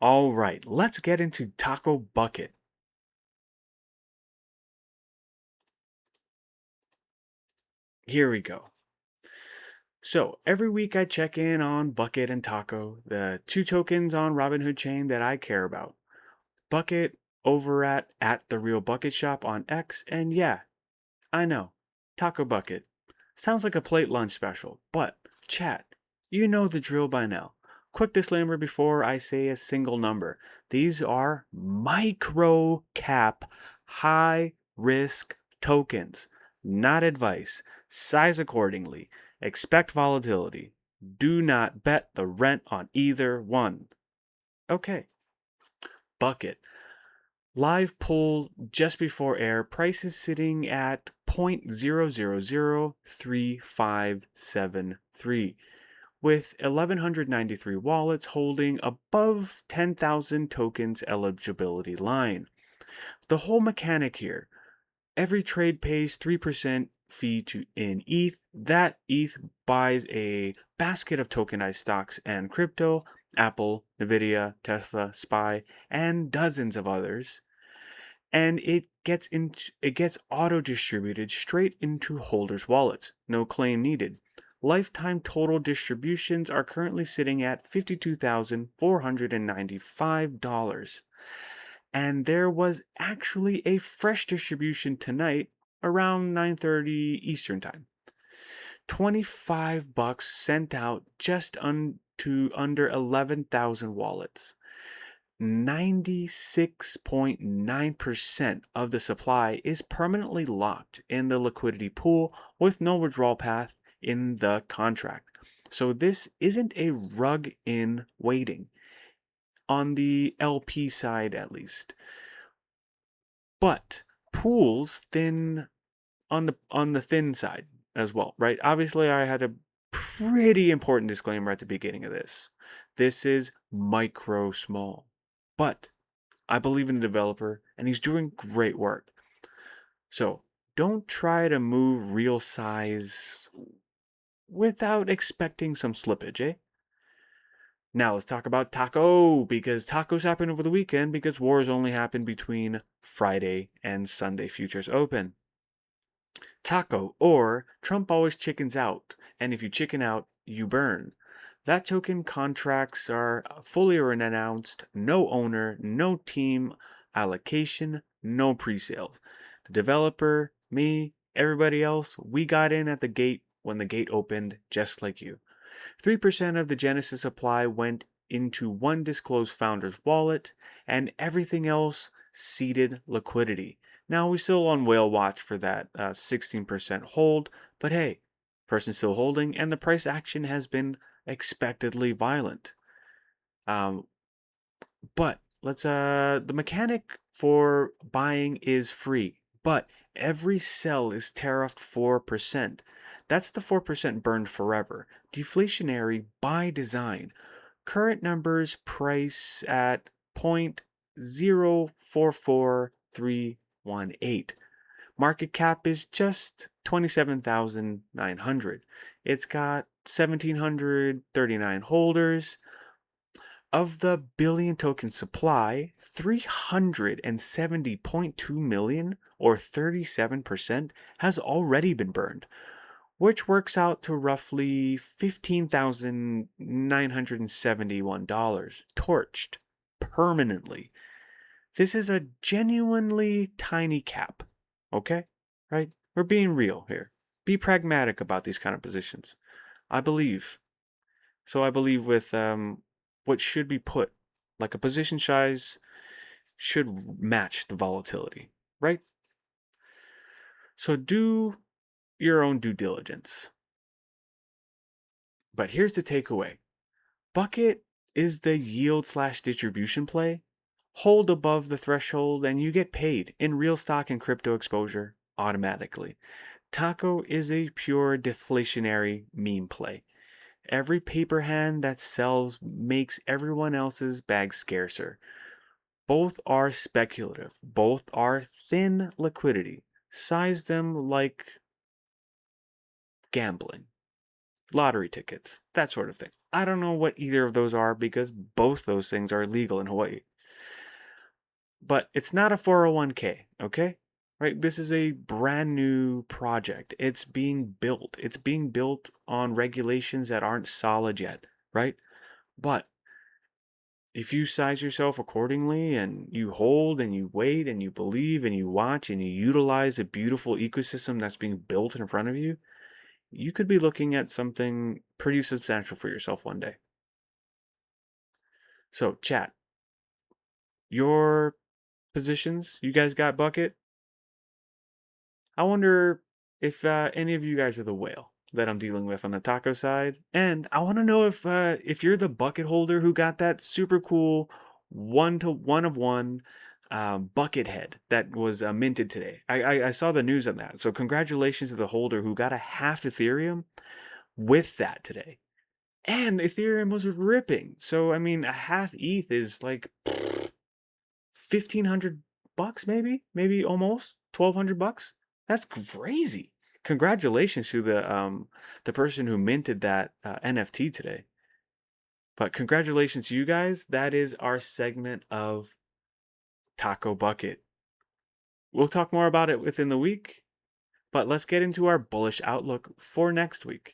All right, let's get into Taco Bucket. Here we go. So every week I check in on Bucket and Taco, the two tokens on Robinhood chain that I care about. Bucket over at the Real Bucket Shop on X, and yeah, I know, Taco Bucket. Sounds like a plate lunch special, but chat, you know the drill by now. Quick disclaimer before I say a single number. These are micro cap, high risk tokens, not advice. Size accordingly. Expect volatility. Do not bet the rent on either one. Okay, Bucket. Live poll just before air, price is sitting at 0.0003573 with 1193 wallets holding above 10,000 tokens eligibility line. The whole mechanic here, every trade pays 3% fee in ETH. That ETH buys a basket of tokenized stocks and crypto, Apple, NVDA, Tesla, SPY, and dozens of others. And it gets auto distributed straight into holders' wallets. No claim needed. Lifetime total distributions are currently sitting at $52,495. And there was actually a fresh distribution tonight around 9:30 Eastern time. $25 sent out just to under 11,000 wallets. 96.9% of the supply is permanently locked in the liquidity pool with no withdrawal path in the contract. So this isn't a rug in waiting on the LP side at least. But pools thin on the thin side as well, right? Obviously I had a pretty important disclaimer at the beginning of this. This is micro small. But I believe in the developer and he's doing great work. So don't try to move real size without expecting some slippage, eh? Now let's talk about Taco, because tacos happen over the weekend because wars only happen between Friday and Sunday futures open. Taco, or Trump always chickens out, and if you chicken out, you burn. That token contracts are fully announced, no owner, no team allocation, no pre-sales. The developer, me, everybody else, we got in at the gate when the gate opened, just like you. 3% of the Genesis supply went into one disclosed founder's wallet, and everything else seeded liquidity. Now, we're still on whale watch for that 16% hold, but hey, person's still holding, and the price action has been expectedly violent. But the mechanic for buying is free, but every sell is tariffed 4%. That's the 4% burned forever. Deflationary by design. Current numbers price at 0.044318. Market cap is just 27,900. It's got 1,739 holders. Of the billion token supply, 370.2 million, or 37%, has already been burned, which works out to roughly $15,971 torched permanently. This is a genuinely tiny cap, okay? Right? We're being real here. Be pragmatic about these kind of positions. I believe. So I believe with what should be put, like a position size, should match the volatility, right? So do your own due diligence. But here's the takeaway. Bucket is the yield/distribution play. Hold above the threshold and you get paid in real stock and crypto exposure automatically. Taco is a pure deflationary meme play. Every paper hand that sells makes everyone else's bag scarcer. Both are speculative. Both are thin liquidity. Size them like gambling, lottery tickets, that sort of thing. I don't know what either of those are because both those things are illegal in Hawaii. But it's not a 401k, okay? Right? This is a brand new project. It's being built. It's being built on regulations that aren't solid yet, right? But if you size yourself accordingly and you hold and you wait and you believe and you watch and you utilize the beautiful ecosystem that's being built in front of you, you could be looking at something pretty substantial for yourself one day. So, chat, your positions, you guys got bucket? I wonder if any of you guys are the whale that I'm dealing with on the taco side, and I want to know if you're the bucket holder who got that super cool 1-to-1 bucket head that was minted today. I saw the news on that, so congratulations to the holder who got a half Ethereum with that today. And Ethereum was ripping, so I mean a half ETH is like $1,500, maybe almost $1,200. That's crazy. Congratulations to the person who minted that NFT today. But congratulations to you guys. That is our segment of Taco Bucket. We'll talk more about it within the week, but let's get into our bullish outlook for next week.